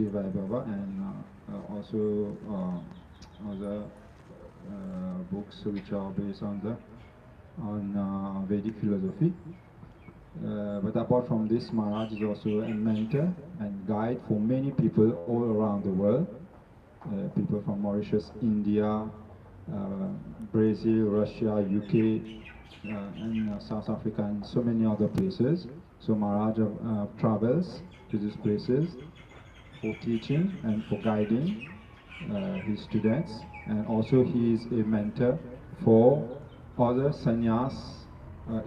𝐤𝐢𝐳𝐝 and also other books which are based on the Vedic philosophy. But apart from this, Maharaj is also a mentor and guide for many people all around the world. People from Mauritius, India, Brazil, Russia, UK, and South Africa, and so many other places. So Maharaj travels to these places for teaching and for guiding his students, and also he is a mentor for other sannyas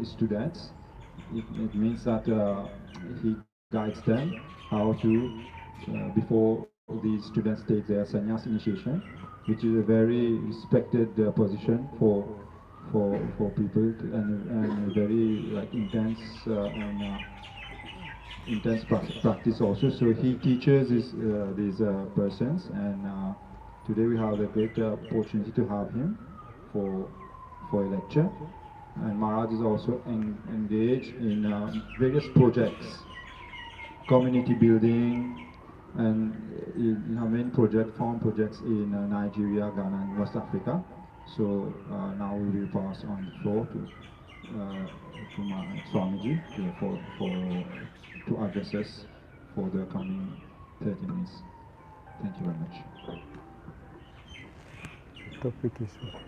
students. It means that he guides them how to, before these students take their sannyas initiation, which is a very respected position for people, and a very intense intense practice also. So he teaches these persons, and today we have the great opportunity to have him for a lecture. And Maharaj is also engaged in various projects, community building, and main farm projects in Nigeria, Ghana, and West Africa. So now we will pass on the floor to Swamiji to address us for the coming 30 minutes. Thank you very much. The topic is what?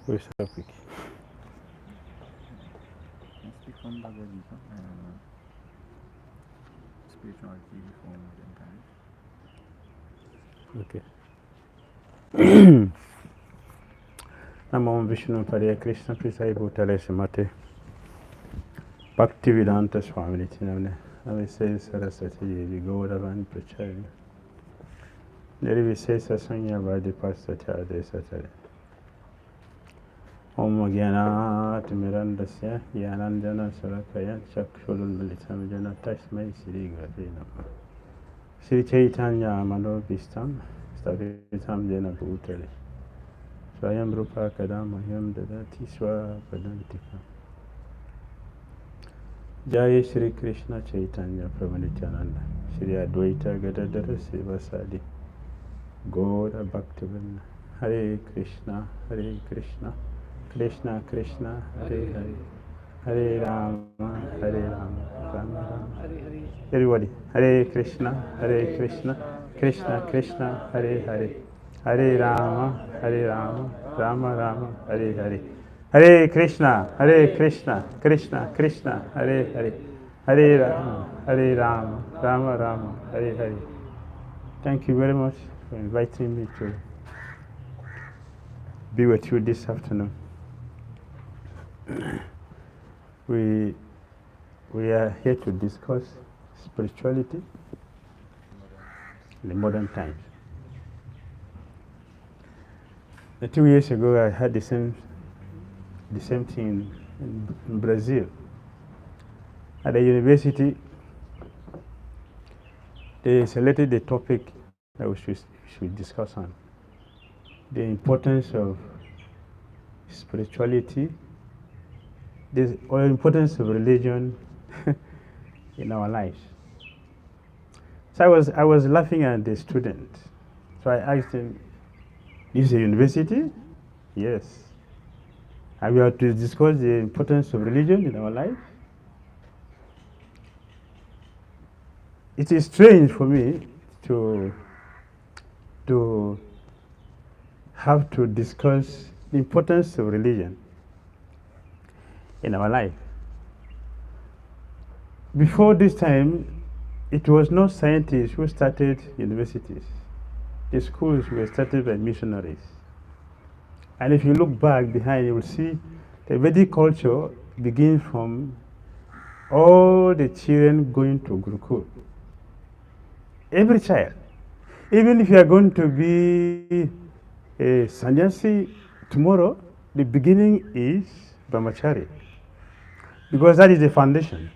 Which topic? Speak from Bhagavad Gita and spirituality before modern times. Okay. Namo Vishnu Padaya Krishna Prisai Bhutale Srimate Bhakti Vedanta Swami Nityanamne Navise Saraswati Devi Gauravan Prachari Nirvise Sasanya Vadi Pasatya Desatare Om Gyanat Mirandasya Yanandana Sarakaya Chakshulun Militam Jana Tasmai Sri Gati Nama Sri Chaitanya Mano Vistam Stavitam Jena Bhutale Swayam Rupa Kadamahyam Dadati Swapadantika Jai Shri Krishna Chaitanya Prabhu Nityananda Shri Advaita Gadadara Sivasadi Gaura Bhaktivinoda Hare Krishna Krishna Krishna Hare Hare Hare Rama Rama Rama Hare Hare. Everybody, Hare Krishna Krishna Krishna Hare Hare Hare Rama Rama Rama Hare Hare. Hare Krishna Krishna Krishna Hare Hare Hare Rama Rama Hare Hare. Thank you very much for inviting me to be with you this afternoon. We are here to discuss spirituality in the modern times. 2 years ago, I had the same thing in Brazil. At the university, they selected the topic that we should discuss on: the importance of spirituality, or importance of religion in our lives. So I was laughing at the student. So I asked him, "Is it a university?" "Yes." "Are we have to discuss the importance of religion in our life?" It is strange for me to have to discuss the importance of religion in our life. Before this time, it was not scientists who started universities. The schools were started by missionaries. And if you look back behind, you will see the Vedic culture begins from all the children going to Gurukul. Every child. Even if you are going to be a sannyasi tomorrow, the beginning is brahmachari. Because that is the foundation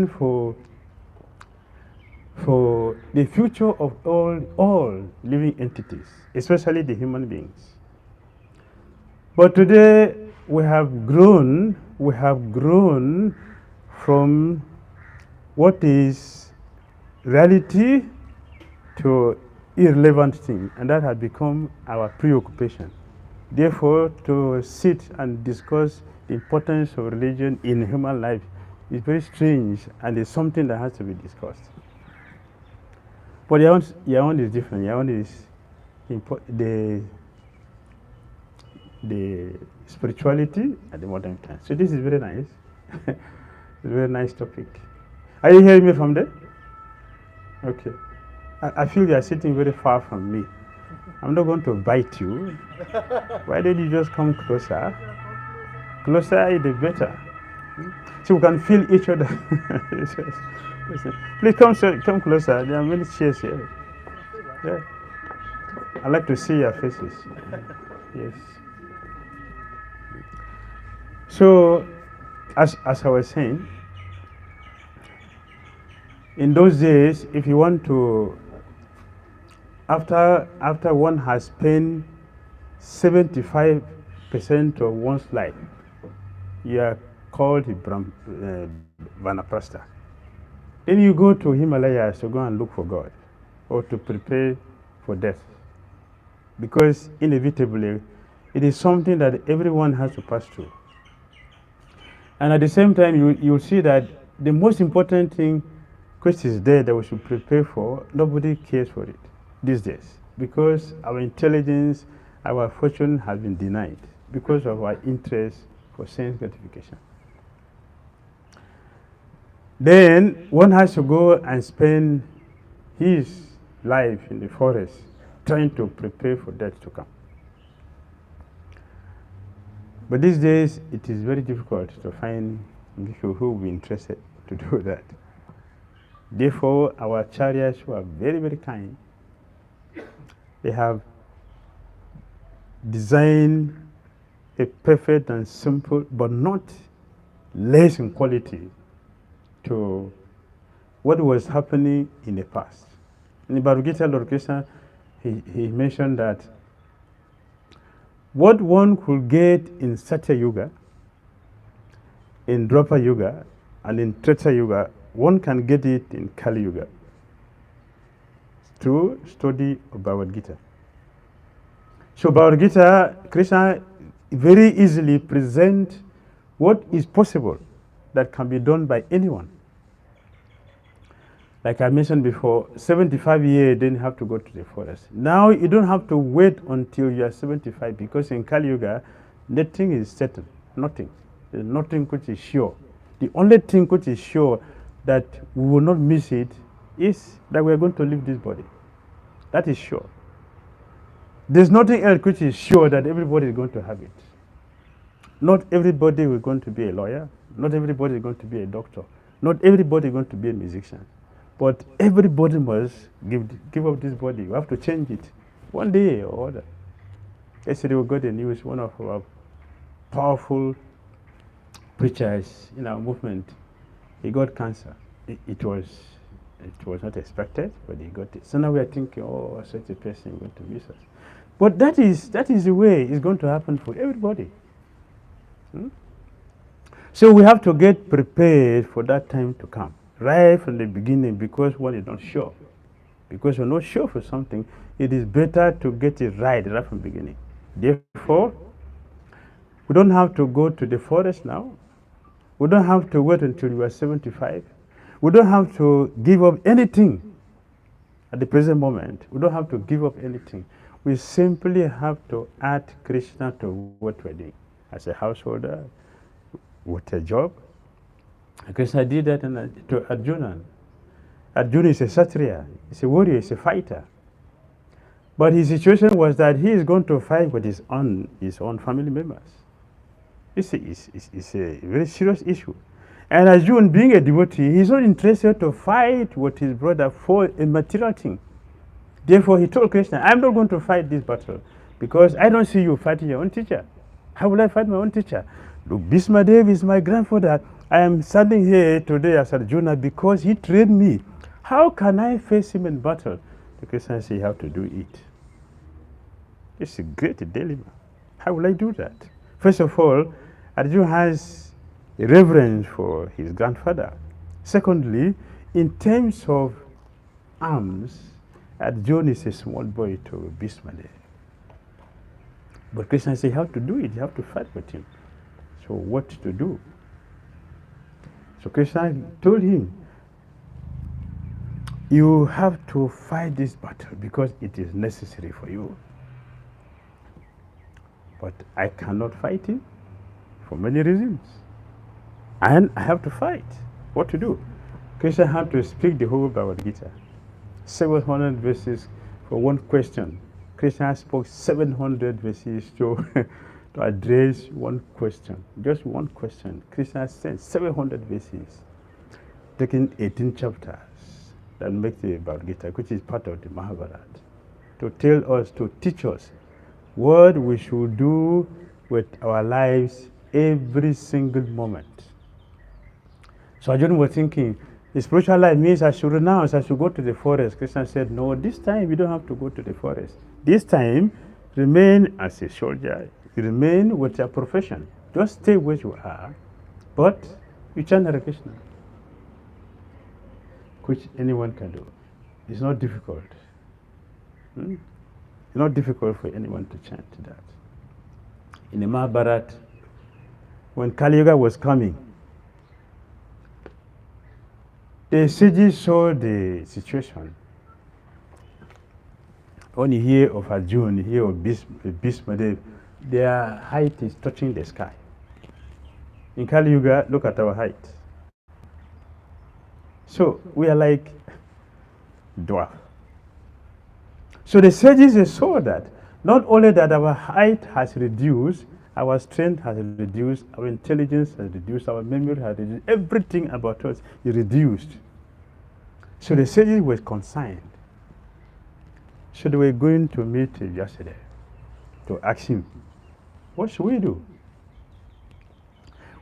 for the future of all living entities, especially the human beings. But today we have grown from what is reality to irrelevant things, and that has become our preoccupation. Therefore, to sit and discuss the importance of religion in human life is very strange, and it's something that has to be discussed. But your own is different. Your own is the spirituality at the modern time. So this is very nice. It's a very nice topic. Are you hearing me from there? Okay. I feel you are sitting very far from me. I'm not going to bite you. Why don't you just come closer? Closer, the better. So we can feel each other. Please come closer. There are many chairs here. Yeah. I like to see your faces. Yes. So, as I was saying, in those days, if you want to, after one has spent 75% of one's life, you are called a Vanaprastha. Then you go to Himalayas to go and look for God, or to prepare for death. Because inevitably, it is something that everyone has to pass through. And at the same time, you'll see that the most important thing which is there that we should prepare for, nobody cares for it these days. Because our intelligence, our fortune has been denied because of our interest for sense gratification. Then one has to go and spend his life in the forest trying to prepare for death to come. But these days, it is very difficult to find people who will be interested to do that. Therefore, our acharyas who are very, very kind, they have designed a perfect and simple, but not less in quality, to what was happening in the past. In the Bhagavad Gita, Lord Krishna, he mentioned that what one could get in Satya Yuga, in Dwapara Yuga, and in Treta Yuga, one can get it in Kali Yuga through study of Bhagavad Gita. So Bhagavad Gita, Krishna very easily presents what is possible that can be done by anyone. Like I mentioned before, 75 years, then you have to go to the forest. Now you don't have to wait until you are 75, because in Kali Yuga, nothing is certain, nothing. There's nothing which is sure. The only thing which is sure that we will not miss it is that we are going to leave this body. That is sure. There's nothing else which is sure that everybody is going to have it. Not everybody is going to be a lawyer. Not everybody is going to be a doctor. Not everybody is going to be a musician. But everybody must give up this body. We have to change it one day or other. Yesterday we got the news, one of our powerful preachers in our movement, he got cancer. It was not expected, but he got it. So now we are thinking, oh, such a person is going to miss us. But that is the way it's going to happen for everybody. So we have to get prepared for that time to come, right from the beginning, because one is not sure. Because you're not sure for something, it is better to get it right from the beginning. Therefore, we don't have to go to the forest now. We don't have to wait until you are 75. We don't have to give up anything at the present moment. We don't have to give up anything. We simply have to add Krishna to what we're doing. As a householder, with a job. Krishna did that to Arjuna. Arjuna is a Kshatriya, he's a warrior, he's a fighter. But his situation was that he is going to fight with his own family members. It's a very serious issue. And Arjuna, being a devotee, he's not interested to fight with his brother for a material thing. Therefore, he told Krishna, I'm not going to fight this battle because I don't see you fighting your own teacher. How will I fight my own teacher? Look, Bhismadev is my grandfather. I am standing here today as Arjuna because he trained me. How can I face him in battle? The Krishna says, you have to do it. It's a great dilemma. How will I do that? First of all, Arjuna has a reverence for his grandfather. Secondly, in terms of arms. Arjuna is a small boy to Bhishmadev. But Krishna said, you have to do it, you have to fight with him. So what to do? So Krishna told him, you have to fight this battle because it is necessary for you. But I cannot fight him for many reasons. And I have to fight. What to do? Krishna had to speak the whole Bhagavad Gita. 700 verses for one question. Krishna spoke 700 verses to address one question. Just one question. Krishna sent 700 verses, taking 18 chapters that make the Bhagavad Gita, which is part of the Mahabharata, to tell us, to teach us what we should do with our lives every single moment. So Arjuna was thinking, the spiritual life means I should renounce, I should go to the forest. Krishna said, no, this time you don't have to go to the forest. This time, remain as a soldier. Remain with your profession. Just stay where you are, but you chant Hare Krishna, which anyone can do. It's not difficult. It's not difficult for anyone to chant that. In the Mahabharata, when Kali Yuga was coming, the sages saw the situation. When you hear of Arjuna, you hear of Bhishmadev, their height is touching the sky. In Kali Yuga, look at our height. So we are like dwarf. So the sages saw that not only that our height has reduced, our strength has reduced, our intelligence has reduced, our memory has reduced, everything about us is reduced. So the sages were concerned. So they were going to meet Vyasadeva to ask him, what should we do?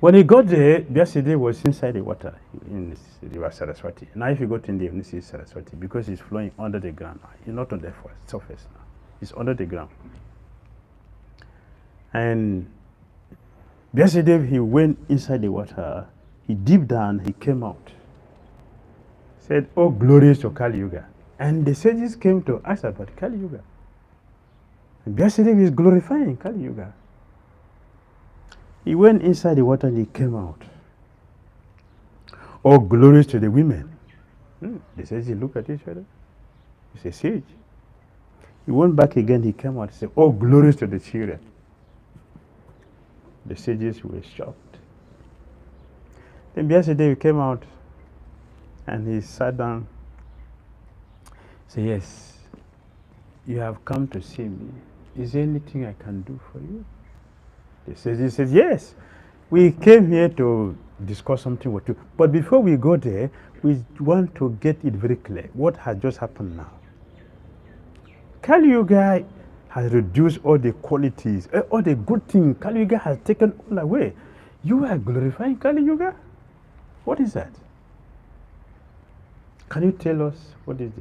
When he got there, Vyasadeva was inside the water in the river Saraswati. Now if you go to India, you see Saraswati because it's flowing under the ground. It's not on the surface now. It's under the ground. And Vyasadeva, he went inside the water, he dipped down, he came out. Said, oh, glorious to Kali Yuga. And the sages came to ask about Kali Yuga. And Vyasadeva is glorifying Kali Yuga. He went inside the water and he came out. Oh, glorious to the women. The sages look at each other. He's a sage. He went back again, he came out and said, oh, glorious to the children. The sages were shocked. Then Vyasadeva came out and he sat down. Said, yes, you have come to see me. Is there anything I can do for you? The sages said, yes, we came here to discuss something with you. But before we go there, we want to get it very clear. What has just happened now? Kali Yuga has reduced all the qualities, all the good things. Kali Yuga has taken all away. You are glorifying Kali Yuga? What is that? Can you tell us what is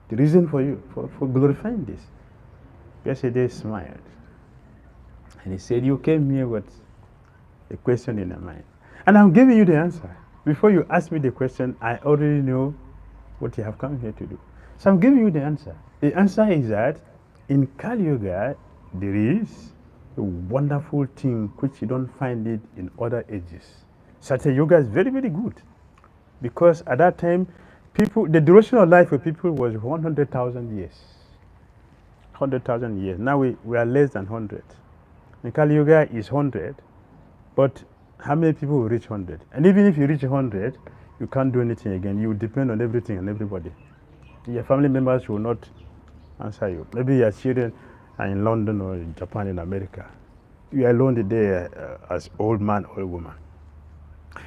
the reason for you, for glorifying this? Yesterday smiled. And he said, you came here with a question in your mind. And I'm giving you the answer. Before you ask me the question, I already know what you have come here to do. So I'm giving you the answer. The answer is that in Kali Yuga, there is a wonderful thing which you don't find it in other ages. Satya Yoga is very, very good. Because at that time, the duration of life for people was 100,000 years. 100,000 years. Now we are less than 100. In Kali Yuga is 100, but how many people will reach 100? And even if you reach 100, you can't do anything again. You depend on everything and everybody. Your family members will not answer you. Maybe your children are in London or in Japan, in America. You are alone there as old man or woman.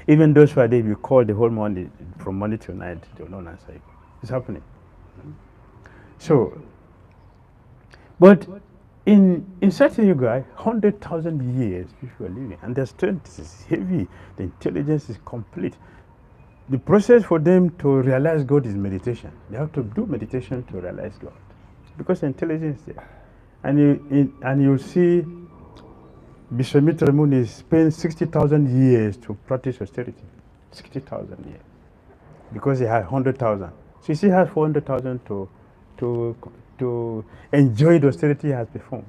Even those who are there, if you call the whole morning, from morning till night, they will not answer you. It's happening. So, but in Satya Yuga, 100,000 years people are living, and their strength is heavy, the intelligence is complete. The process for them to realize God is meditation. They have to do meditation to realize God, because the intelligence is there. And you see, Vishwamitra Muni spent 60,000 years to practice austerity. 60,000 years. Because he had 100,000. So he still has 400,000 to enjoy the austerity he has performed.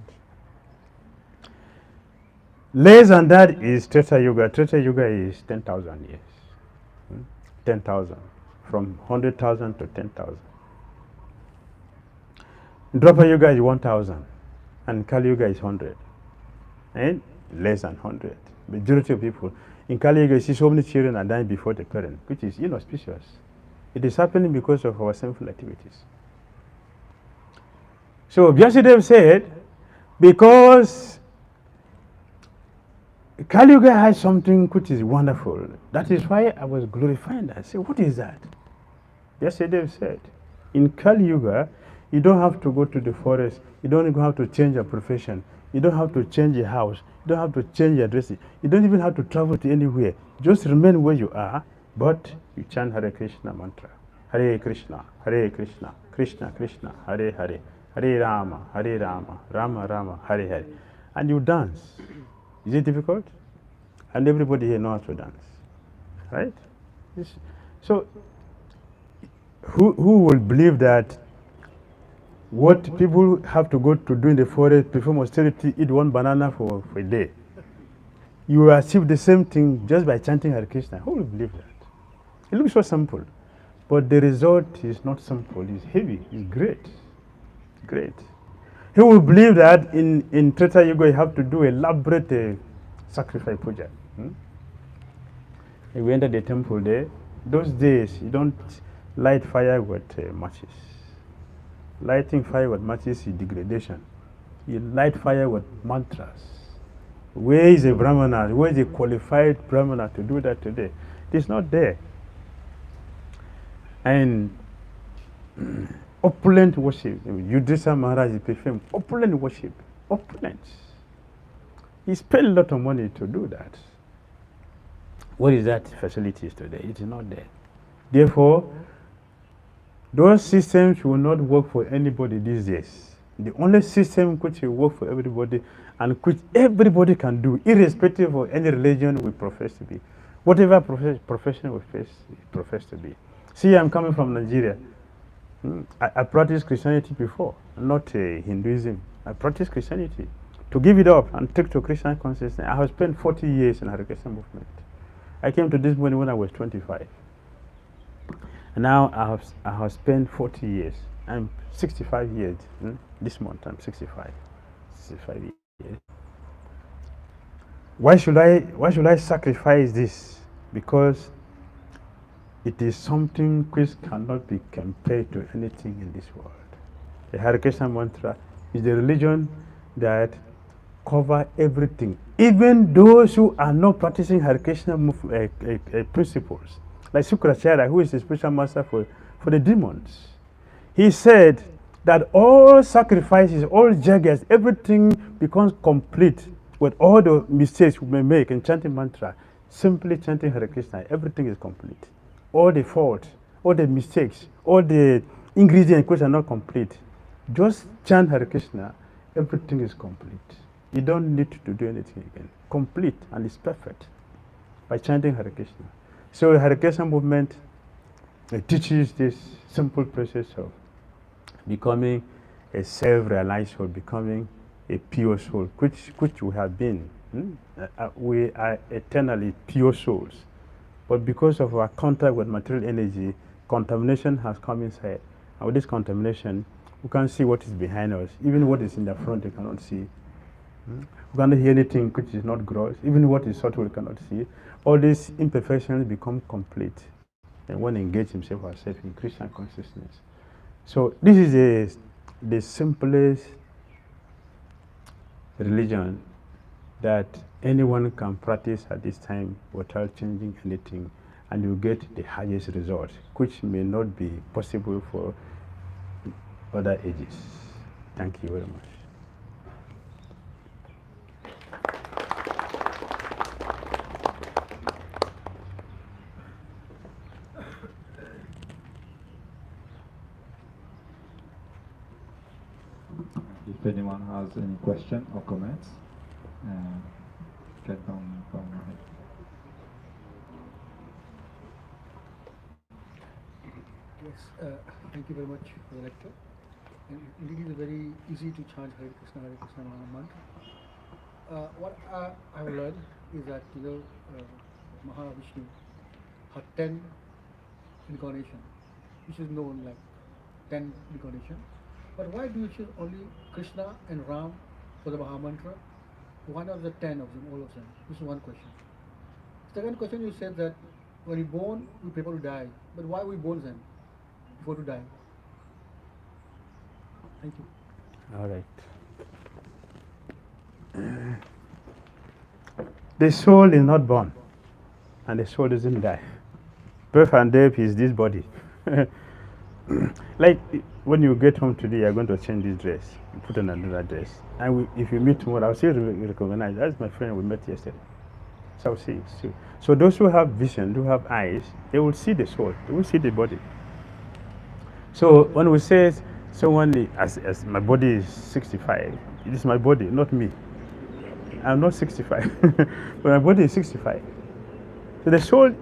Less than that is Treta Yuga. Treta Yuga is 10,000 years. 10,000. From 100,000 to 10,000. Dwapara Yuga is 1,000. And Kali Yuga is 100. And less than 100. Majority of people. In Kali Yuga, you see so many children are dying before the parent, which is inauspicious. It is happening because of our sinful activities. So 𝐵𝑖𝑎sadeva said, because Kali Yuga has something which is wonderful. That is why I was glorifying that. I said, what is that? 𝐵𝑖𝑎sadeva said, in Kali Yuga, you don't have to go to the forest. You don't even have to change your profession. You don't have to change your house. You don't have to change your dressing. You don't even have to travel to anywhere. Just remain where you are, but you chant Hare Krishna mantra. Hare Krishna, Krishna Krishna, Hare Hare, Hare Rama, Rama Rama, Hare Hare. And you dance. Is it difficult? And everybody here knows how to dance. Right? So, who will believe that what people have to go to do in the forest, perform austerity, eat one banana for a day? You achieve the same thing just by chanting Hare Krishna. Who will believe that? It looks so simple. But the result is not simple, it's heavy, it's great. Great. He will believe that in Treta Yuga you have to do elaborate sacrifice puja. We enter the temple there. Those days you don't light fire with matches. Lighting fire with matches is degradation. You light fire with mantras. Where is a Brahmana? Where is a qualified Brahmana to do that today? It is not there. And opulent worship. Yudhishthira Maharaj performed opulent worship. Opulent. He spent a lot of money to do that. What is that facilities today? It is not there. Therefore, those systems will not work for anybody these days. The only system which will work for everybody and which everybody can do, irrespective of any religion we profess to be, whatever profession we profess to be. See, I'm coming from Nigeria. I practiced Christianity before, not Hinduism. I practiced Christianity. To give it up and take to Christian consciousness, I have spent 40 years in the Hare Krishna movement. I came to this movement when I was 25. And now I have spent 40 years. I'm 65 years. This month I'm 65. 65 years. Why should I sacrifice this? Because it is something which cannot be compared to anything in this world. The Hare Krishna mantra is the religion that covers everything. Even those who are not practicing Hare Krishna principles. Like Sukracharya, who is the spiritual master for the demons. He said that all sacrifices, all jagas, everything becomes complete with all the mistakes we may make in chanting mantra. Simply chanting Hare Krishna, everything is complete. All the faults, all the mistakes, all the ingredients which are not complete. Just chant Hare Krishna, everything is complete. You don't need to do anything again. Complete and it's perfect by chanting Hare Krishna. So the Hare Krishna movement teaches this simple process of becoming a self-realized soul, becoming a pure soul, which we have been. We are eternally pure souls. But because of our contact with material energy, contamination has come inside. And with this contamination, we can't see what is behind us. Even what is in the front, we cannot see. We cannot hear anything which is not gross. Even what is subtle, we cannot see. All these imperfections become complete. And one engages himself or herself in Krishna consciousness. So this is the simplest religion that anyone can practice at this time without changing anything, and you get the highest result, which may not be possible for other ages. Thank you very much. If anyone has any question or comments, can come ahead. Yes, thank you very much for the lecture. And indeed, it is very easy to chant Hare Krishna mantra. What I have learned is that Mahavishnu had 10 incarnation, which is known like 10 incarnation. But why do you choose only Krishna and Ram for the Maha mantra? Why not the 10 of them, all of them? This is one question. Second question, you said that when we born, we prepare to die. But why we born then, before to die? Thank you. All right. The soul is not born, and the soul doesn't die. Birth and death is this body. Like when you get home today, you're going to change this dress, you put on another dress, and if you meet tomorrow, I'll still recognize that's my friend we met yesterday. So I'll see. So those who have vision, who have eyes, they will see the soul, they will see the body. So when we say someone, as my body is 65, it is my body, not me. I'm not 65, but my body is 65. So the soul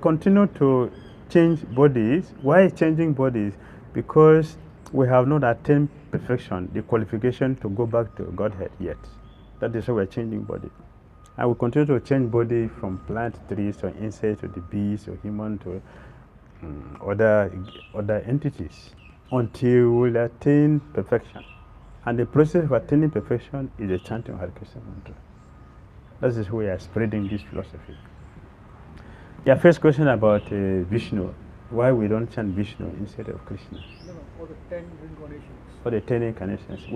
continue to change bodies. Why changing bodies? Because we have not attained perfection, the qualification to go back to Godhead yet. That is why we're changing body. And we continue to change body from plant, trees, to insects, to the bees, or human, to other entities, until we attain perfection. And the process of attaining perfection is the chanting of Hare Krishna mantra. That is why we are spreading this philosophy. Your first question about Vishnu, why we don't chant Vishnu instead of Krishna? No, all the 10 incarnations. For the 10 incarnations,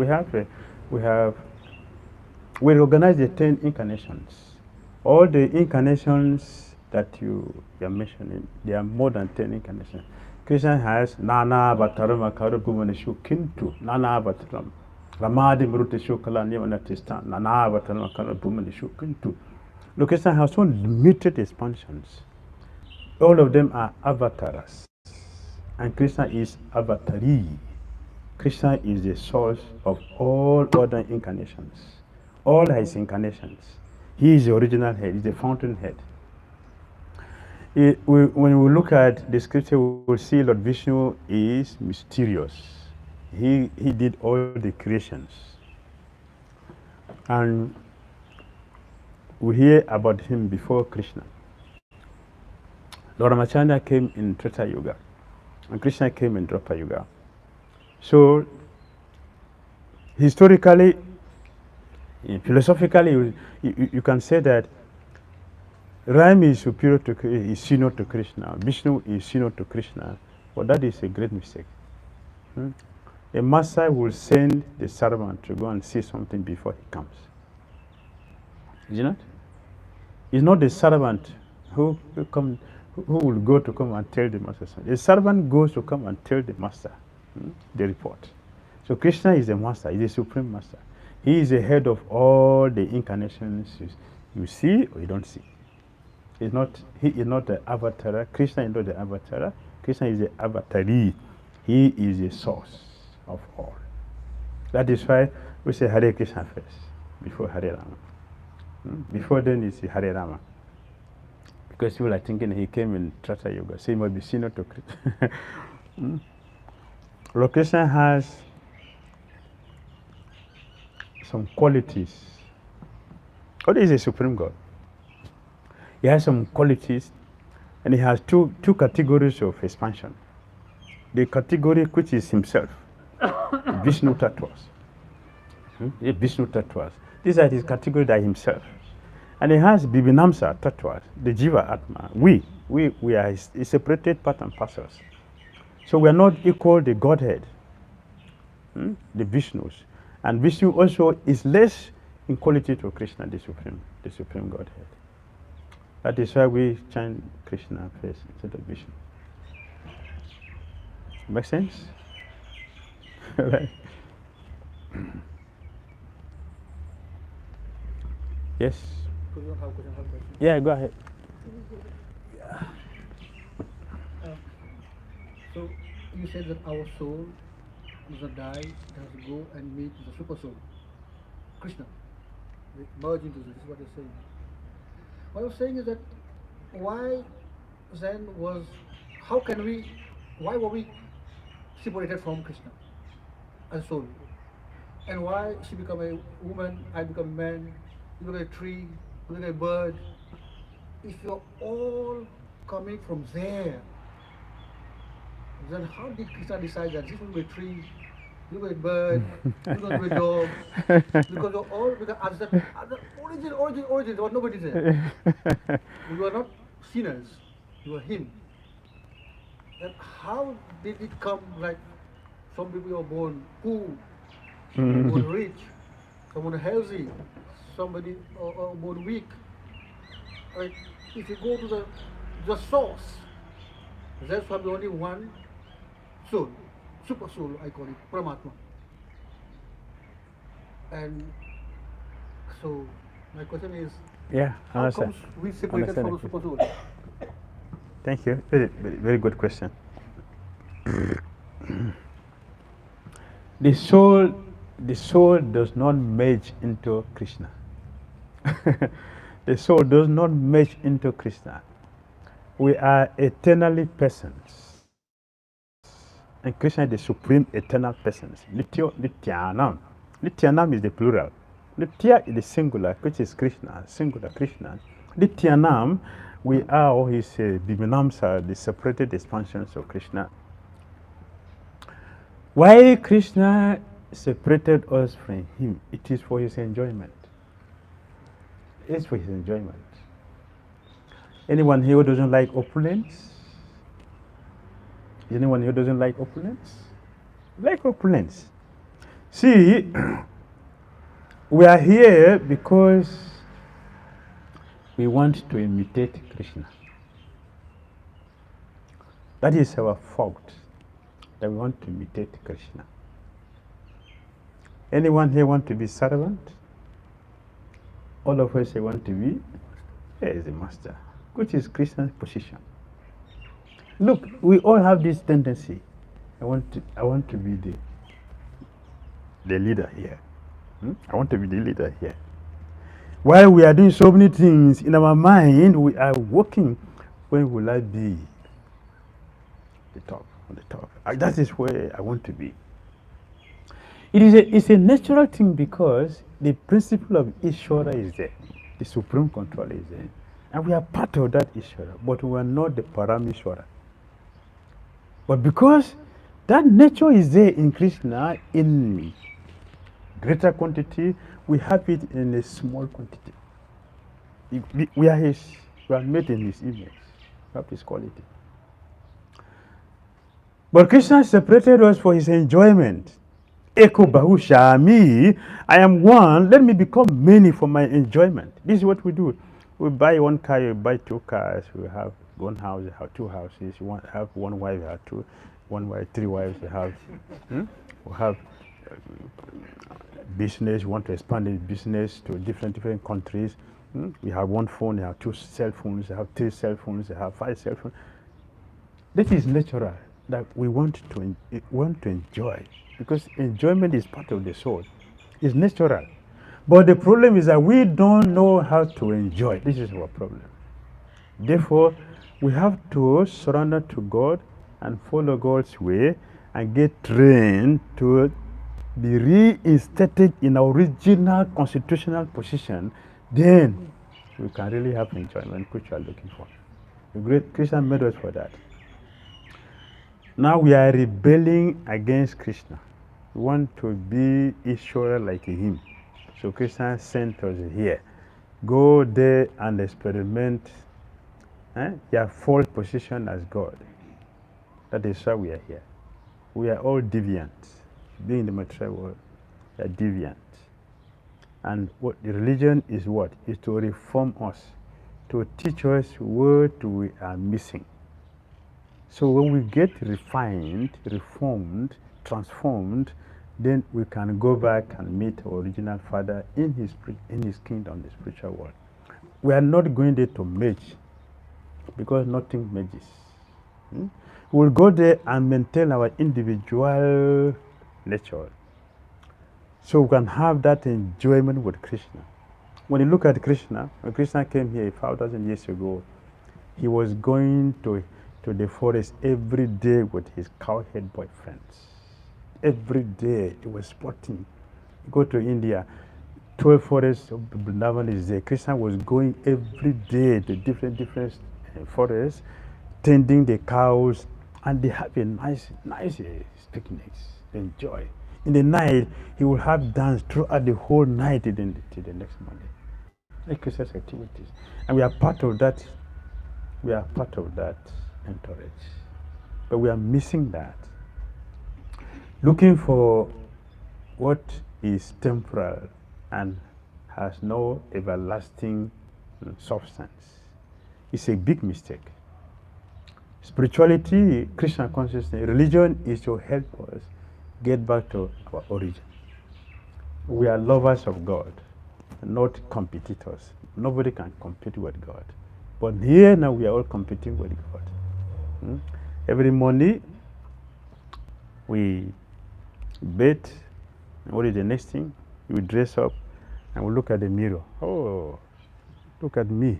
we recognize the 10 incarnations. All the incarnations that you are mentioning, there are more than 10 incarnations. Krishna has Nana Avataram Akaru Bhuvaneshu Kintu, Nana Avataram. Ramadi Mruteshu Kalanyamanatista, Nana Avataram Akaru Bhuvaneshu Kintu. Look, Krishna has so limited expansions. All of them are avatars. And Krishna is avatari. Krishna is the source of all other incarnations. All his incarnations. He is the original head, he is the fountainhead. When we look at the scripture, we will see Lord Vishnu is mysterious. He did all the creations. And we hear about him before Krishna. Lord Ramachandra came in Treta Yuga, and Krishna came in Dwapara Yuga. So, historically, philosophically, you can say that Ram is superior to, is senior to Krishna, Vishnu is senior to Krishna, but that is a great mistake. A master will send the servant to go and see something before he comes. Is it not? It's not the servant who will go to come and tell the master something. The servant goes to come and tell the master the report. So Krishna is the master, he is the supreme master. He is the head of all the incarnations you see or you don't see. He is not the avatar. Krishna is not the avatar. Krishna is the avatari. He is the source of all. That is why we say Hare Krishna first, before Hare Rama. Before then is Hare Rama. Because people are thinking he came in Treta Yuga, so he must be senior to Krishna. Lord Krishna has some qualities. God is a supreme God. He has some qualities, and he has two categories of expansion. The category which is himself, Vishnu Tattvas. Vishnu Tattvas. These are his category that himself. And he has Bibinamsa Tattvas, the Jiva Atma. We are his separated part and parcels. So we are not equal the Godhead, the Vishnus. And Vishnu also is less in quality to Krishna, the Supreme Godhead. That is why we chant Krishna first instead of Vishnu. Make sense? Right? Yes? Yeah, go ahead. So you said that our soul does not die, it has to go and meet the super soul, Krishna. They merge into this is what you're saying. What I'm saying is that why then how can we why were we separated from Krishna as soul? And why she become a woman, I become a man, you become a tree, you become a bird? If you're all coming from there, then how did Krishna decide that this will be a tree, you will be a bird, you will be a dog? Because you're all, because at the origin, there was nobody there. You are not sinners, you are him. And how did it come like some people are born poor, born rich, someone healthy, somebody born weak? Like, if you go to the source, there's probably only one soul, super soul, I call it, Paramatma. And so my question is, Yeah, I how understand. comes we separated from the super soul? Thank you. Very good question. The soul does not merge into Krishna. The soul does not merge into Krishna. We are eternally persons. And Krishna is the supreme eternal persons. Nityanam. Nityanam is the plural. Nitya is the singular, which is Krishna, singular Krishna. Nityanam, we are all his Bhimanamsa, the separated expansions of Krishna. Why Krishna separated us from him? It is for his enjoyment. It is for his enjoyment. Anyone here who doesn't like opulence? Anyone here who doesn't like opulence? Like opulence. See, we are here because we want to imitate Krishna. That is our fault, that we want to imitate Krishna. Anyone here want to be servant? All of us here want to be? Here is the master, which is Krishna's position. Look, we all have this tendency. I want to be the leader here. I want to be the leader here. While we are doing so many things in our mind, we are working. When will I be the top, on the top? That is where I want to be. It's a natural thing because the principle of Ishvara is there. The supreme control is there. And we are part of that Ishvara, but we are not the Paramishvara. But because that nature is there in Krishna in greater quantity, we have it in a small quantity. We are made in his image, we have his quality. But Krishna separated us for his enjoyment. Eko Bahu Shami, I am one, let me become many for my enjoyment. This is what we do. We buy one car, we buy two cars, we have one house, we have two houses, we have one wife, we have one wife, three wives, we have business, we want to expand the business to different countries. We have one phone, we have two cell phones, we have three cell phones, we have 5 cell phones. That is natural, that we want to enjoy, because enjoyment is part of the soul. It's natural. But the problem is that we don't know how to enjoy. This is our problem. Therefore, we have to surrender to God and follow God's way and get trained to be reinstated in our original constitutional position. Then we can really have enjoyment, which we are looking for. The great Krishna made us for that. Now we are rebelling against Krishna. We want to be Ishvara like him. So Krishna sent us here. Go there and experiment your false position as God. That is why we are here. We are all deviant. Being in the material world, we are deviant. And what the religion is what? Is to reform us, to teach us what we are missing. So when we get refined, reformed, transformed, then we can go back and meet our original Father in his kingdom, the spiritual world. We are not going there to merge, because nothing merges. We'll go there and maintain our individual nature, so we can have that enjoyment with Krishna. When you look at Krishna, when Krishna came here 5,000 years ago, he was going to to the forest every day with his cowhead boyfriends. Every day he was sporting. Go to India, 12 forests of Vrindavan is there. Krishna was going every day to different forests, tending the cows, and they have a nice picnics, enjoy. In the night, he will have dance throughout the whole night till the next morning. Like Krishna's activities. And we are part of that. We are part of that entourage. But we are missing that. Looking for what is temporal and has no everlasting substance. It's a big mistake. Spirituality, Krishna consciousness, religion is to help us get back to our origin. We are lovers of God, not competitors. Nobody can compete with God. But here now we are all competing with God. Every morning we bathe. What is the next thing? We dress up and we look at the mirror. Oh, look at me.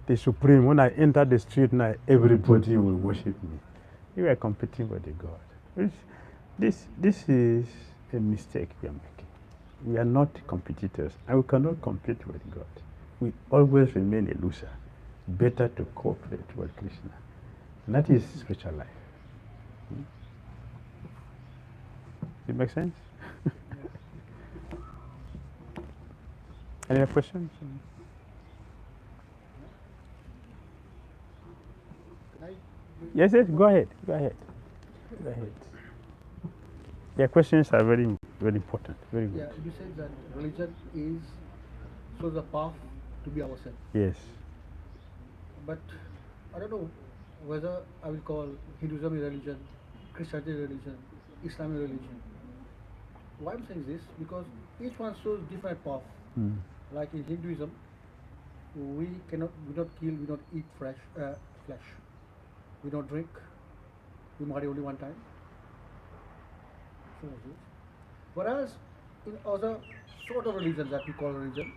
The Supreme. When I enter the street now, everybody will worship me. We are competing with the God. This is a mistake we are making. We are not competitors, and we cannot compete with God. We always remain a loser. Better to cooperate with Krishna. And that is spiritual life. It makes sense? Any other questions? Yes, go ahead. Yeah, questions are very important. Very good. Yeah, you said that religion shows the path to be ourselves. Yes. But I don't know whether I will call Hinduism a religion, Christianity a religion, Islam a religion. Why I'm saying this? Because each one shows different path. Like in Hinduism, we don't kill, we don't eat flesh. We don't drink. We marry only one time. So whereas in other sort of religions that we call religion,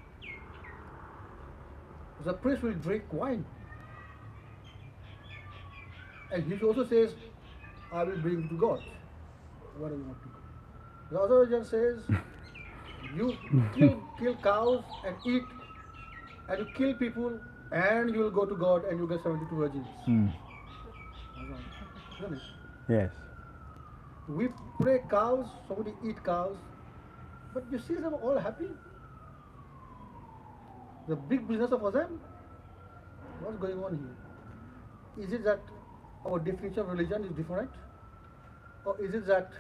the priest will drink wine. And he also says, I will bring you to God. What do you want to go? The other religion says, you kill cows and eat, and you kill people, and you will go to God and you get 72 virgins. Isn't it? Yes. We pray cows, somebody eat cows, but you see them all happy. The big business of them. What's going on here? Is it that our definition of religion is different? Or is it that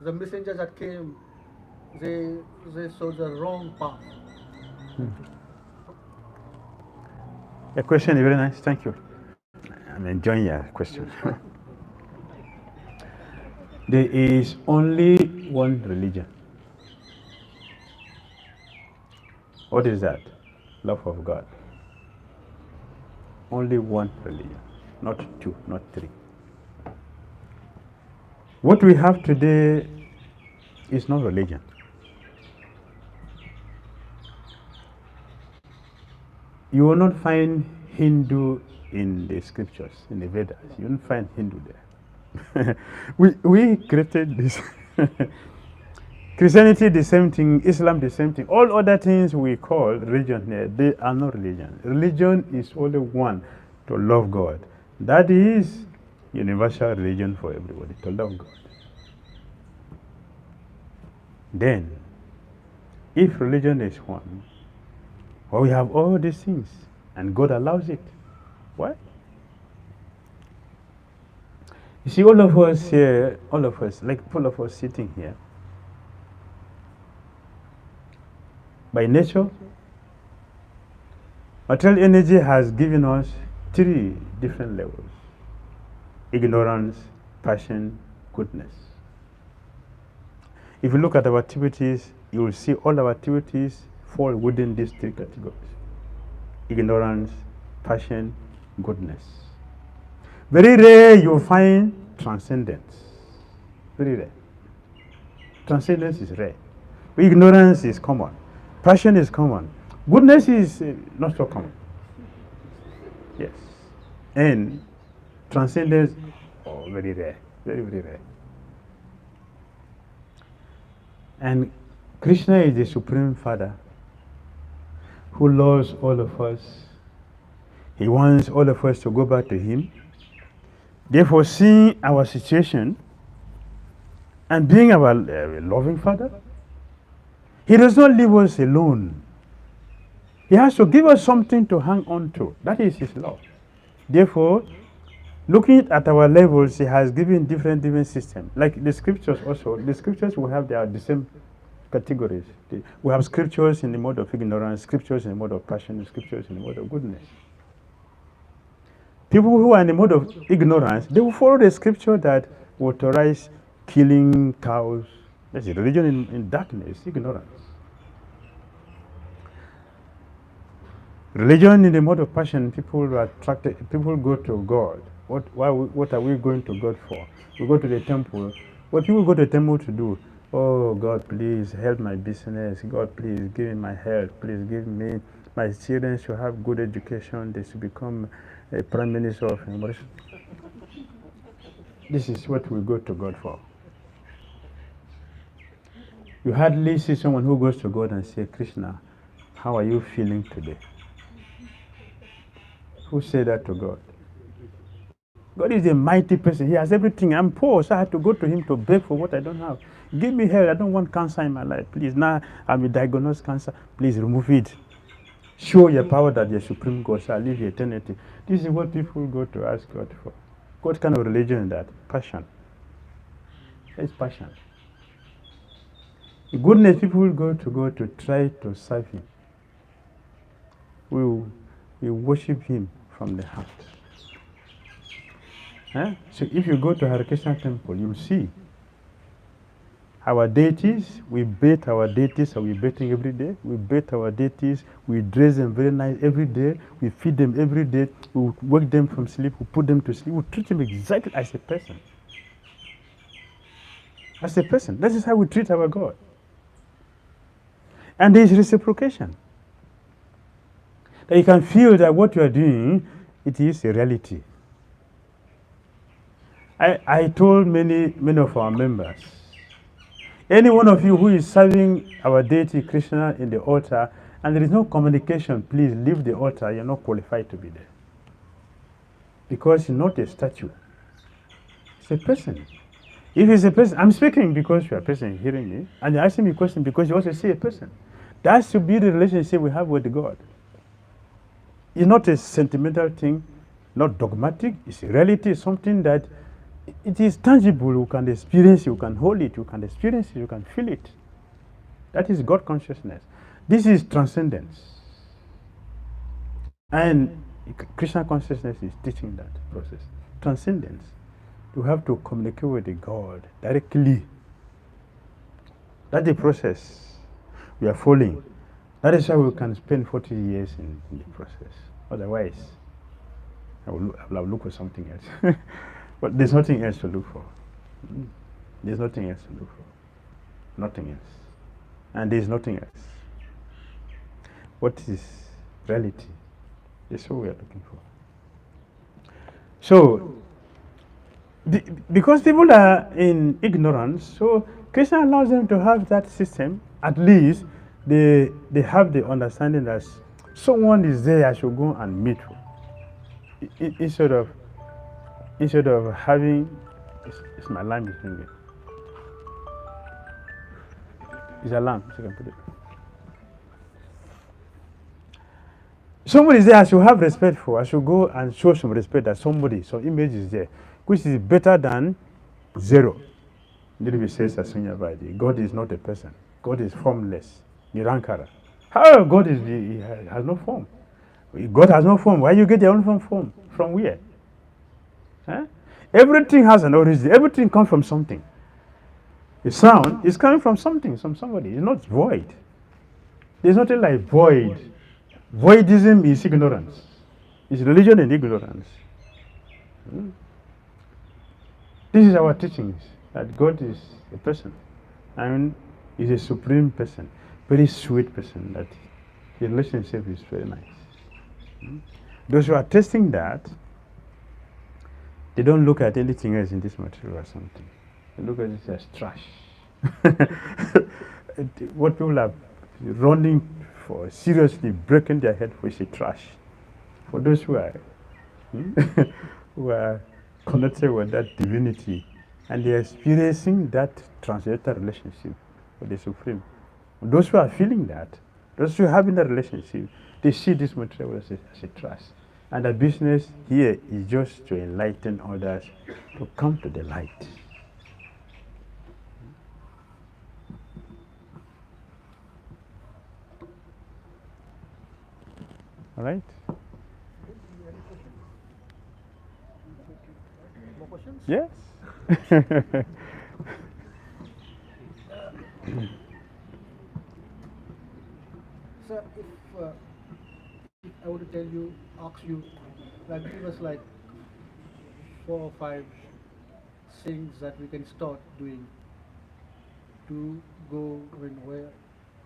the messengers that came, they showed the wrong path? The question is very nice. Thank you. I'm enjoying your question. There is only one religion. What is that? Love of God. Only one religion, not two, not three. What we have today is not religion. You will not find Hindu in the scriptures, in the Vedas. You won't find Hindu there. we created this. Christianity the same thing, Islam the same thing. All other things we call religion, they are not religion. Religion is only one, to love God. That is universal religion for everybody, to love God. Then, if religion is one, well, we have all these things, and God allows it. Why? You see, all of us here, all of us sitting here, by nature, material energy has given us three different levels: ignorance, passion, goodness. If you look at our activities, you will see all our activities fall within these three categories: ignorance, passion, goodness. Very rare you find transcendence. Very rare. Transcendence is rare. Ignorance is common. Passion is common. Goodness is not so common. Yes. And Transcendence, oh, very rare, very, very rare. And Krishna is the Supreme Father who loves all of us. He wants all of us to go back to Him. Therefore, seeing our situation and being our loving Father, He does not leave us alone. He has to give us something to hang on to. That is His love. Therefore, looking at our levels, He has given different systems. Like the scriptures also, the scriptures will have the same categories. We have scriptures in the mode of ignorance, scriptures in the mode of passion, scriptures in the mode of goodness. People who are in the mode of ignorance, they will follow the scripture that will authorize killing cows. That's a religion in darkness, ignorance. Religion in the mode of passion, people are attracted, people go to God. What are we going to God for? We go to the temple. What people go to the temple to do? Oh, God, please help my business. God, please give me my health. Please give me, my children should have good education. They should become a prime minister of Mauritius. This is what we go to God for. You hardly see someone who goes to God and say, Krishna, how are you feeling today? Who said that to God? God is a mighty person. He has everything. I'm poor, so I had to go to Him to beg for what I don't have. Give me help. I don't want cancer in my life. Please, now I'm diagnosed cancer. Please remove it. Show your power that you're supreme God, so I live eternity. This is what people go to ask God for. What kind of religion is that? Passion. It's passion. The goodness, people will go to God to try to serve Him. We worship Him from the heart. So if you go to Hare Krishna temple, you'll see our deities. We bathe our deities. Are we bathing every day? We bathe our deities. We dress them very nice every day. We feed them every day. We wake them from sleep. We put them to sleep. We treat them exactly as a person. As a person. That is how we treat our God. And there is reciprocation. That you can feel that what you are doing, it is a reality. I told many of our members, any one of you who is serving our deity Krishna in the altar and there is no communication, please leave the altar. You're not qualified to be there. Because you're not a statue. It's a person. If it's a person, I'm speaking because you're a person hearing me, and you're asking me a question because you also see a person. That should be the relationship we have with God. It's not a sentimental thing, not dogmatic. It's a reality, it's something that it is tangible. You can experience, you can hold it, you can experience it, you can feel it. That is God consciousness. This is transcendence. And Krishna consciousness is teaching that process. Transcendence. You have to communicate with the God directly. That's the process we are following. That is how we can spend 40 years in the process. Otherwise, I will look for something else. But there's nothing else to look for. There's nothing else to look for. Nothing else. And there's nothing else. What is reality? That's what we are looking for. So, because people are in ignorance, so Krishna allows them to have that system. At least they have the understanding that someone is there I should go and meet with. Instead of having, it's my alarm is ringing. It's alarm, so you can put it. Somebody is there I should have respect for. I should go and show some respect that somebody, some image is there, which is better than zero. Nirvi says God is not a person. God is formless. Nirankara. How God is, he has no form. God has no form. Why you get your own form? From where? Huh? Everything has an origin. Everything comes from something. The sound is coming from something, from somebody. It's not void. There's nothing like void. Voidism is ignorance. It's religion and ignorance. This is our teachings, that God is a person and is a supreme person, very sweet person, that the relationship is very nice. Those who are testing that, They don't look at anything else in this material or something. They look at it as trash. What people are running for, seriously breaking their head for, is a trash. For those who are who are connected with that divinity, and they are experiencing that transcendental relationship with the Supreme. Those who are feeling that, those who are having that relationship, they see this material as a trash. And the business here is just to enlighten others to come to the light. All right? More questions? Yes. Sir, if I were to tell you, ask you, like give us like 4 or 5 things that we can start doing to go where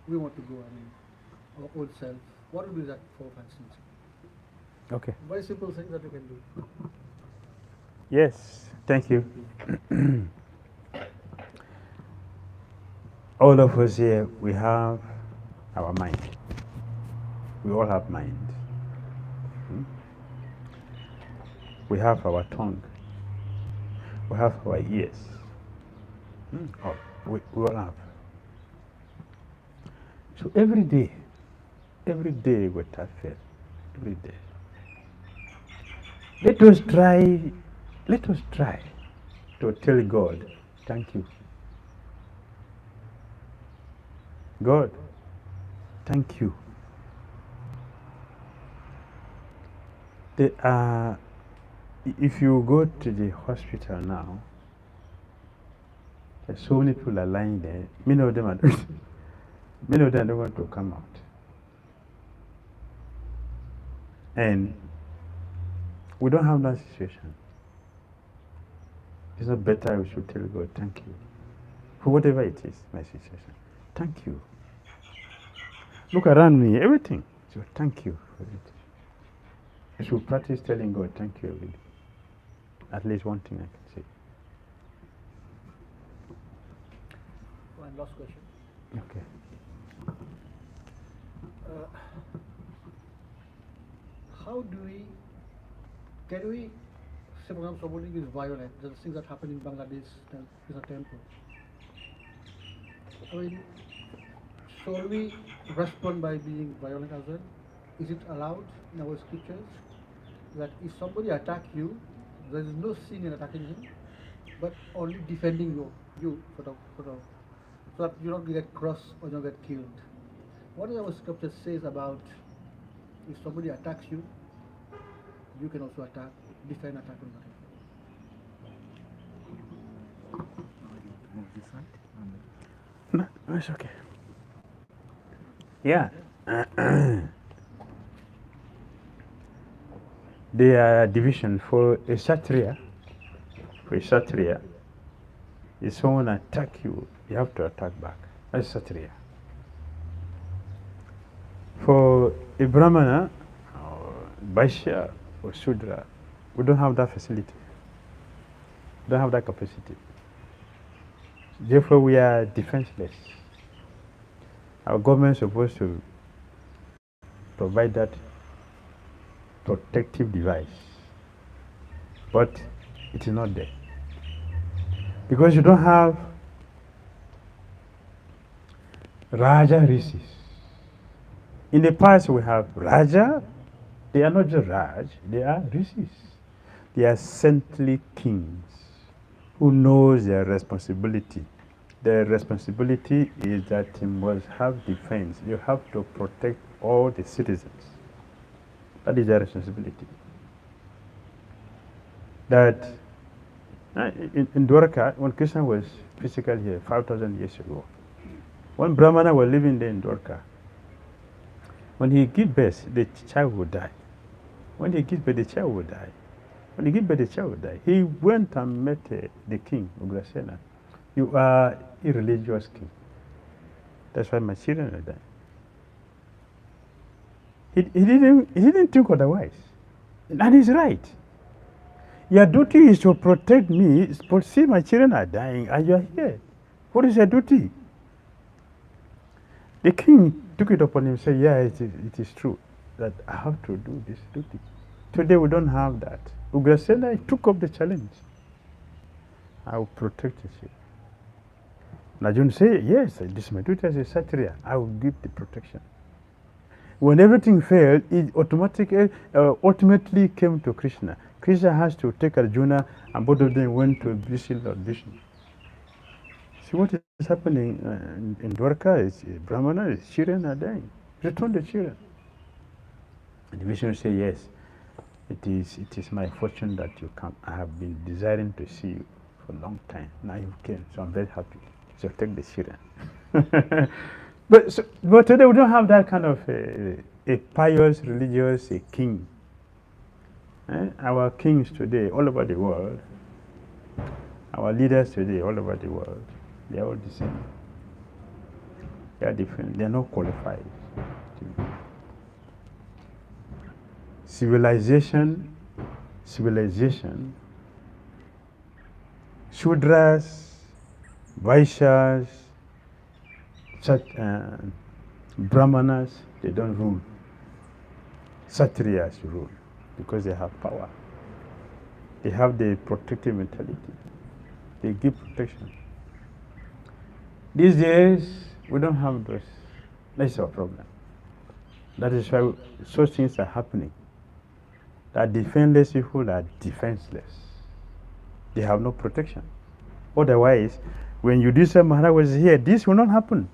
we want to go, our own self, what would be that 4 or 5 things? Okay. Very simple things that we can do. Yes, thank you. All of us here, we have our mind. We all have mind. We have our tongue. We have our ears. Oh, we all have. So every day without fail, every day. Let us try to tell God, thank you. God, thank you. If you go to the hospital now, there's so many people are lying there. Many of them don't want to come out. And we don't have that situation. It's not better we should tell God, thank you. For whatever it is, my situation. Thank you. Look around me, everything. So thank you for it. I should practice telling God, thank you every day. At least one thing I can say. One last question. Okay. How do can we, say for example, somebody is violent, the things that happen in Bangladesh is a temple. I mean, shall we respond by being violent as well? Is it allowed in our scriptures that if somebody attacks you, there is no sin in attacking him, but only defending you so that you don't get crossed or you don't get killed? What does our scripture says about if somebody attacks you, you can also defend attack on that. No, it's okay. Yeah. There are division for a Kshatriya. For a Kshatriya, if someone attack you, you have to attack back. That's Kshatriya. For a Brahmana, or Vaishya, or Shudra, we don't have that facility. We don't have that capacity. Therefore, we are defenseless. Our government is supposed to provide that protective device, but it is not there. Because you don't have Raja Rishis. In the past, we have Raja. They are not just Raj, they are Rishis. They are saintly kings who knows their responsibility. Their responsibility is that you must have defense. You have to protect all the citizens. That is their responsibility. That in Dwarka, when Krishna was physically here 5,000 years ago, one Brahmana was living there in Dwarka. When he gives birth, the child would die. When he gives birth, the child would die. When he gives birth, the child would die. He went and met the king, Ugrasena. You are a religious king. That's why my children are dying. He didn't think otherwise. And he's right. Your duty is to protect me. But see, my children are dying, and you are here. What is your duty? The king took it upon him and said, yeah, it is true that I have to do this duty. Today we don't have that. 𝐒𝐳𝐴 took up the challenge. I will protect the children. Najun said, yes, this is my duty as a Kshatriya. I will give the protection. When everything failed, it ultimately came to Krishna. Krishna has to take Arjuna, and both of them went to visit Lord Vishnu. See what is happening in Dwarka is Brahmana, his children are dying. Return the children. And Vishnu said, yes, it is my fortune that you come. I have been desiring to see you for a long time. Now you came, so I'm very happy. So take the children. But today we don't have that kind of a pious, religious king. Our kings today, all over the world, our leaders today, all over the world, they are all the same. They are different. They are not qualified. Civilization, Shudras, Vaishyas, Brahmanas, they don't rule. Kshatriyas rule because they have power. They have the protective mentality. They give protection. These days, we don't have those. That's our problem. That is why such things are happening. That defenseless people are defenseless. They have no protection. Otherwise, when Yudhishthira Maharaj was here, this will not happen.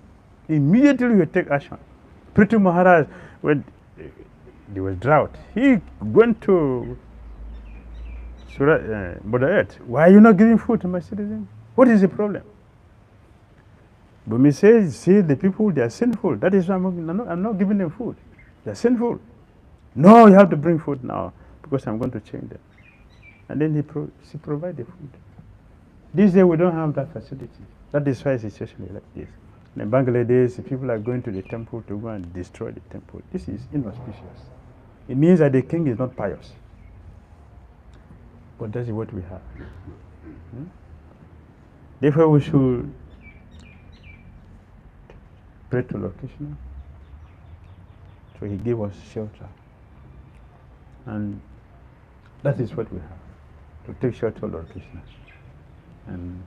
Immediately we take action. Prithu Maharaj, when there was drought, he went to Mother Earth. Why are you not giving food to my citizens? What is the problem? Bhumi says, see, the people, they are sinful. That is why I'm not giving them food. They are sinful. No, you have to bring food now because I'm going to change them. And then he provides the food. These days we don't have that facility. That is why it's situation like this. In Bangladesh, people are going to the temple to go and destroy the temple. This is inauspicious. It means that the king is not pious. But that is what we have. Therefore, we should pray to Lord Krishna. So he gave us shelter. And that is what we have. To take shelter of Lord Krishna. And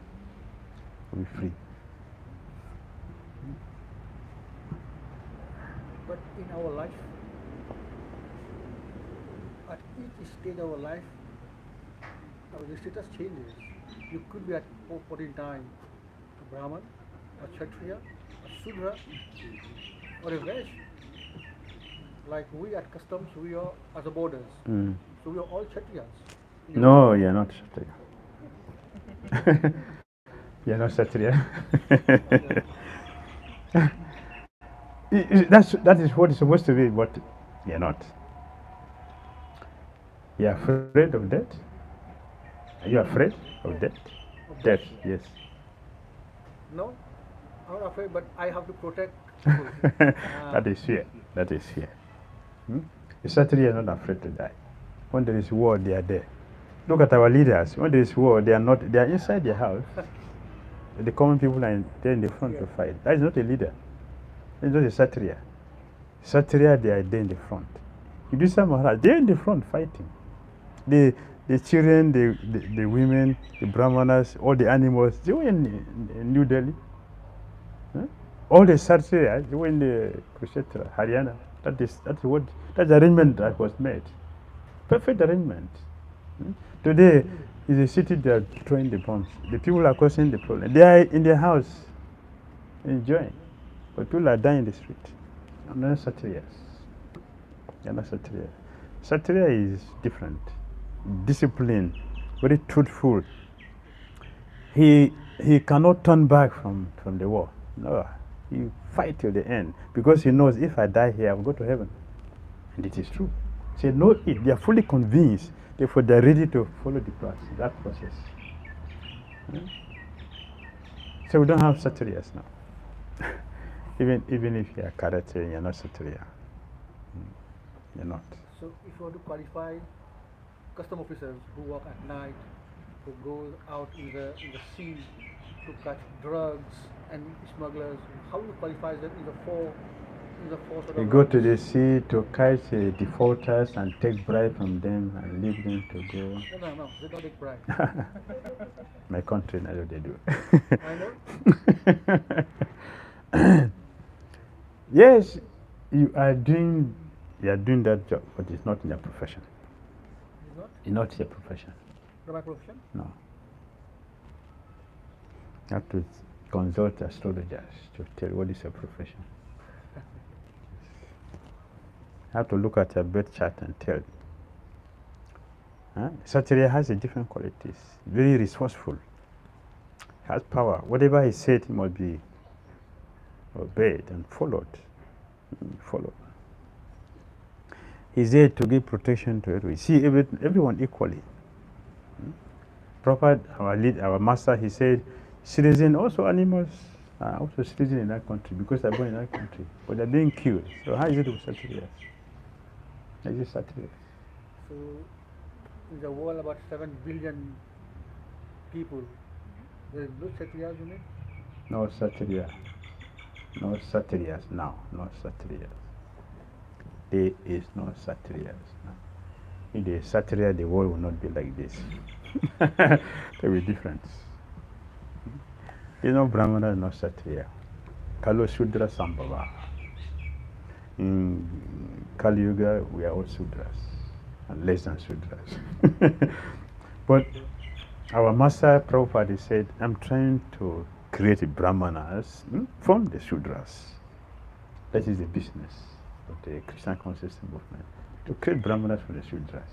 be free. But in our life, at each stage of our life, our status changes. You could be at one point in time a Brahman, a Kshatriya, a Shudra, or a Vaishya. Like we at customs, we are at the borders. So we are all Kshatriyas. No, you're not Kshatriya. You're not Kshatriya. That is what is supposed to be, but you're not. You're afraid of death? Are you afraid of death? Death, yes. No, I'm not afraid, but I have to protect. That is fear. That is fear. The Kshatriya are not afraid to die. When there is war, they are there. Look at our leaders. When there is war, they are not. They are inside their house. The common people are there in the front to fight. That is not a leader. That is not a Kshatriya. Kshatriya, they are there in the front. Yudhishthira Maharaj, they are in the front fighting. The children, the women, the Brahmanas, all the animals, they were in New Delhi. All the Kshatriyas, they were in the Kurukshetra, Haryana. That's the arrangement that was made. Perfect arrangement. Today is a city that are throwing the bombs. The people are causing the problem. They are in their house enjoying, but people are dying in the street. I'm not Kshatriyas. You're not Kshatriya. Kshatriya is different. Disciplined, very truthful. He cannot turn back from the war. No, he fight till the end because he knows if I die here, I will go to heaven. And it is true. So they are fully convinced. Therefore, they are ready to follow that process. So we don't have Kshatriyas now. even if you are karate, you're not Kshatriya. You're not. So if you want to qualify custom officers who work at night, who go out in the sea to catch drugs and smugglers. How you qualify them in the four sort You of go to ranks? the sea to catch defaulters and take bribe from them and leave them to go. No, they don't take bribe. My country, that's what they do. I know. Yes, you are doing that job, but it's not in your profession. It's not? It's not your profession. Not my profession? No. You have to consult astrologers to tell what is your profession. You have to look at your birth chart and tell. Saturday has a different qualities. Very resourceful. Has power. Whatever he said, he must be obeyed and followed. Followed. He's there to give protection to everyone. See everyone equally. Prophet, our master, he said, citizens, also animals, are also citizens in that country because they're born in that country. But they're being killed. So how is it with Saturdays? How is it Saturdays? So, in the world, about 7 billion people, there is no Kshatriyas, you mean? No Saturdays. No Saturdays now. No Saturdays. There is no Saturdays now. If there is Saturday, the world will not be like this. There will be different. There's no Brahmana, no Kshatriya. Kalo Shudra Sambhava. In Kali Yuga, we are all Sudras, and less than Sudras. But our master Prabhupada said, I'm trying to create Brahmanas from the Sudras. That is the business of the Krishna consciousness movement, to create Brahmanas from the Sudras.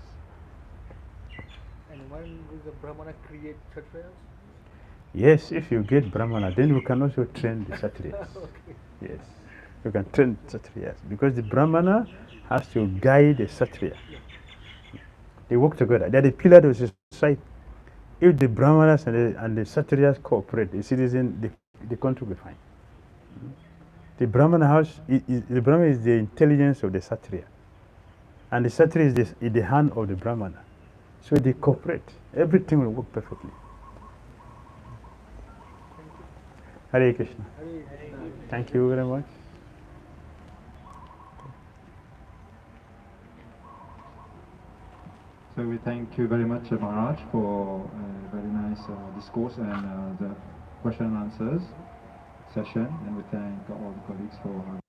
And when will the Brahmana create Kshatriyas? Yes, if you get Brahmana, then we can also train the Kshatriyas. Okay. Yes, you can train Kshatriyas because the Brahmana has to guide the Kshatriya. They work together. They are the pillar of the society. If the Brahmanas and the Kshatriyas cooperate, the country will be fine. The Brahmana house, the Brahmana is the intelligence of the Kshatriya, and the Kshatriya is in the hand of the Brahmana. So they cooperate. Everything will work perfectly. Hare Krishna. Hare Krishna. Thank you very much. So we thank you very much, Maharaj, for a very nice discourse and the question and answers session, and we thank all the colleagues for